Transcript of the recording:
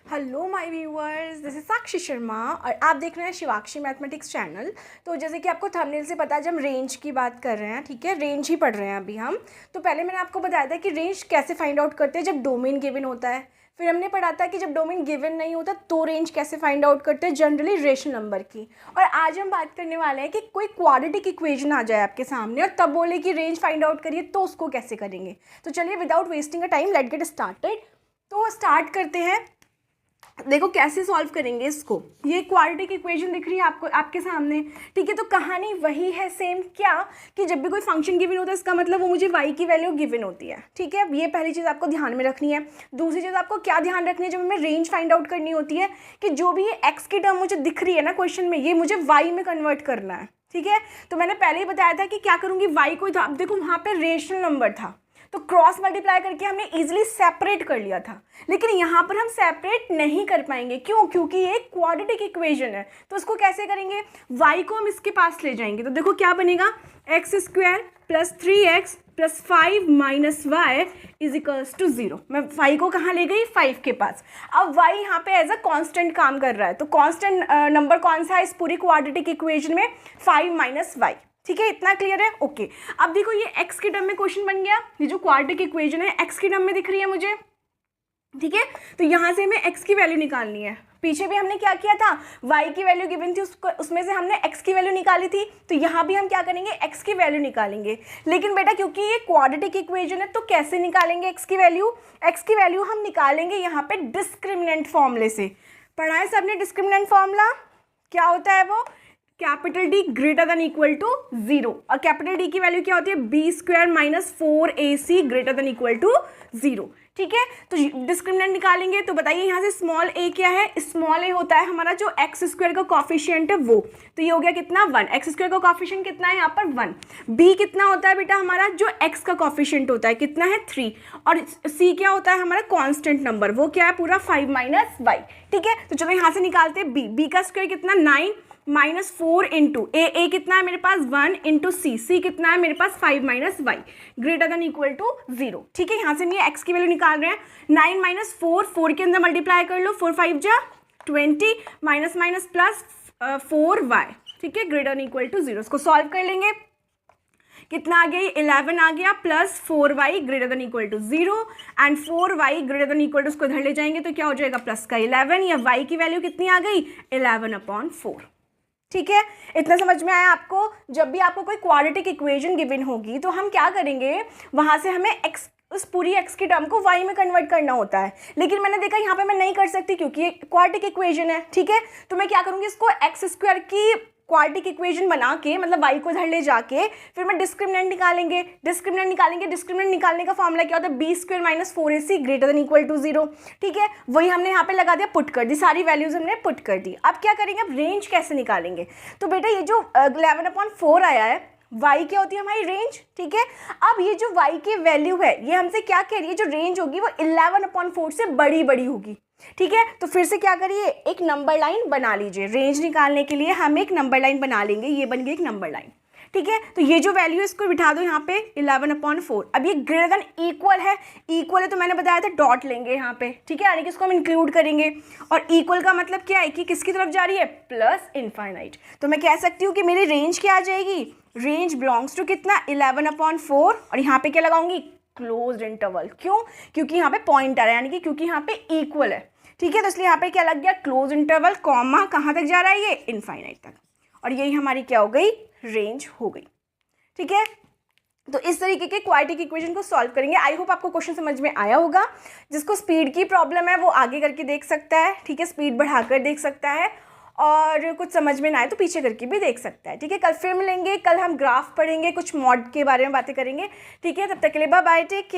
Hello my viewers, this is Sakshi Sharma और आप देख रहे हैं शिवाक्षी मैथमेटिक्स चैनल। तो जैसे कि आपको थंबनेल से पता है, जब हम रेंज की बात कर रहे हैं, ठीक है, रेंज ही पढ़ रहे हैं अभी हम। तो पहले मैंने आपको बताया था कि रेंज कैसे फाइंड आउट करते हैं जब डोमेन गिवन होता है। फिर हमने पढ़ा था कि जब डोमेन गिवन नहीं होता तो रेंज कैसे फाइंड आउट करते हैं, जनरली रेशनल नंबर की। और आज हम बात करने वाले हैं कि कोई क्वाड्रेटिक इक्वेशन आ जाए आपके सामने और तब बोले कि रेंज फाइंड आउट करिए, तो उसको कैसे करेंगे। तो चलिए without wasting a time let get started. तो स्टार्ट करते हैं। देखो कैसे सॉल्व करेंगे इसको। ये क्वाड्रेटिक इक्वेशन दिख रही है आपको आपके सामने, ठीक है। तो कहानी वही है सेम, क्या कि जब भी कोई फंक्शन गिवन होता है इसका मतलब वो मुझे y की वैल्यू गिवन होती है, ठीक है। ये पहली चीज़ आपको ध्यान में रखनी है। दूसरी चीज़ आपको क्या ध्यान रखनी है जब हमें रेंज फाइंड आउट करनी होती है, कि जो भी ये x की टर्म मुझे दिख रही है ना क्वेश्चन में, ये मुझे y में कन्वर्ट करना है, ठीक है। तो मैंने पहले ही बताया था कि क्या करूँगी, y को, तो अब देखो वहाँ पर रेशनल नंबर था तो क्रॉस मल्टीप्लाई करके हमने इजीली सेपरेट कर लिया था, लेकिन यहाँ पर हम सेपरेट नहीं कर पाएंगे। क्यों? क्योंकि ये क्वाड्रेटिक इक्वेशन है। तो उसको कैसे करेंगे, y को हम इसके पास ले जाएंगे। तो देखो क्या बनेगा, X square plus 3x plus 5 minus Y is equals to 0। मैं y को कहाँ ले गई, 5 के पास। अब y यहाँ पे एज अ कांस्टेंट काम कर रहा है, तो कांस्टेंट नंबर कौन सा है इस पूरी क्वाड्रेटिक इक्वेशन में, 5 माइनस वाई, ठीक है। इतना क्लियर है, ओके। अब देखो ये x के टर्म में क्वेश्चन बन गया। ये जो क्वाड्रेटिक इक्वेशन है x के टर्म में दिख रही है मुझे, ठीक है। तो यहाँ से हमें x की वैल्यू निकालनी है। पीछे भी हमने क्या किया था, y की वैल्यू गिवन थी, उसमें से हमने x की वैल्यू निकाली थी। तो यहाँ भी हम क्या करेंगे, x की वैल्यू निकालेंगे। लेकिन बेटा क्योंकि ये क्वाड्रेटिक इक्वेशन है तो कैसे निकालेंगे x की वैल्यू, x की वैल्यू हम निकालेंगे यहाँ पे डिस्क्रिमिनेंट फॉर्मूले से। पढ़ा है सबने डिस्क्रिमिनेंट फॉर्मूला, क्या होता है वो, capital D greater than equal to 0। और कैपिटल डी की वैल्यू क्या होती है, B square minus 4ac greater than equal to 0, ठीक है। तो डिस्क्रिमिनेंट निकालेंगे। तो बताइए यहाँ से स्मॉल a क्या है, स्मॉल a होता है हमारा जो एक्स स्क्वायर का कॉफिशिएंट है वो। तो ये हो गया कितना, 1। एक्स स्क्वायर का कॉफिशिएंट कितना है यहाँ पर, 1। b कितना होता है बेटा हमारा, जो x का कॉफिशिएंट होता है कितना है, 3। और c क्या होता है हमारा कांस्टेंट नंबर, वो क्या है पूरा 5 माइनस वाई, ठीक है। तो चलो यहाँ से निकालते हैं b का स्क्वायर कितना, 9 माइनस 4 इंटू ए कितना है मेरे पास, 1 इंटू सी कितना है मेरे पास, 5 minus y greater than equal to 0, ठीक है। यहाँ से मैं एक्स की वैल्यू निकाल रहे हैं, 9 माइनस 4 के अंदर मल्टीप्लाई कर लो, 4 5 जा 20 माइनस माइनस प्लस 4y, ठीक है, ग्रेटर देन इक्वल टू 0। इसको सॉल्व कर लेंगे, कितना आ गया, 11 आ गया plus 4y greater than equal to 0 and 4y greater than equal to, उसको इधर ले जाएंगे तो क्या हो जाएगा, प्लस का 11, या y की वैल्यू कितनी आ गई, 11/4, ठीक है। इतना समझ में आया आपको। जब भी आपको कोई क्वाड्रेटिक इक्वेशन गिवन होगी तो हम क्या करेंगे, वहाँ से हमें x, उस पूरी x की टर्म को y में कन्वर्ट करना होता है। लेकिन मैंने देखा यहाँ पे मैं नहीं कर सकती क्योंकि ये क्वाड्रेटिक इक्वेशन है, ठीक है। तो मैं क्या करूँगी, इसको एक्स स्क्वायर की क्वाड्रेटिक इक्वेशन बना के, मतलब y को इधर ले जाके फिर मैं डिस्क्रिमिनेंट निकालेंगे। डिस्क्रिमिनेंट निकालने का फॉर्मूला क्या होता है, B square minus 4ac greater than equal to 0, ठीक है। वही हमने यहाँ पे लगा दिया, पुट कर दी, सारी वैल्यूज हमने पुट कर दी। अब क्या करेंगे, अब रेंज कैसे निकालेंगे। तो बेटा ये जो 11/4 आया है, y क्या होती है हमारी रेंज, ठीक है। अब ये जो y की वैल्यू है ये हमसे क्या कह रही है, जो रेंज होगी वो 11/4 से बड़ी होगी, ठीक है। तो फिर से क्या करिए, एक नंबर लाइन बना लीजिए। रेंज निकालने के लिए हम एक नंबर लाइन बना लेंगे, ये बन गई एक नंबर लाइन, ठीक है। तो ये जो वैल्यू है इसको बिठा दो यहाँ पे 11/4। अब ये ग्रेटर देन इक्वल है तो मैंने बताया था डॉट लेंगे यहाँ पे, ठीक है, यानी कि इसको हम इंक्लूड करेंगे। और इक्वल का मतलब क्या है कि किसकी तरफ जा रही है, प्लस इनफाइनाइट। तो मैं कह सकती हूँ कि मेरी रेंज क्या आ जाएगी, रेंज बिलोंग्स टू कितना, 11/4। और यहाँ पे क्या लगाऊंगी, क्लोज्ड इंटरवल। क्यों, क्योंकि यहाँ पे पॉइंट आ रहा है, यानी कि क्योंकि यहाँ पे इक्वल है, ठीक है। तो इसलिए यहाँ पे क्या लग गया, क्लोज इंटरवल, कॉमा, कहाँ तक जा रहा है ये, इनफाइनाइट तक। और यही हमारी क्या हो गई, रेंज हो गई, ठीक है। तो इस तरीके के क्वाड्रेटिक इक्वेशन को सॉल्व करेंगे। आई होप आपको क्वेश्चन समझ में आया होगा। जिसको स्पीड की प्रॉब्लम है वो आगे करके देख सकता है, ठीक है, स्पीड बढ़ाकर देख सकता है, और कुछ समझ में ना आए तो पीछे करके भी देख सकता है, ठीक है। कल फिर मिलेंगे, कल हम ग्राफ पढ़ेंगे, कुछ मॉड के बारे में बातें करेंगे, ठीक है। तब तक के लिए बाय बाय, टेक केयर।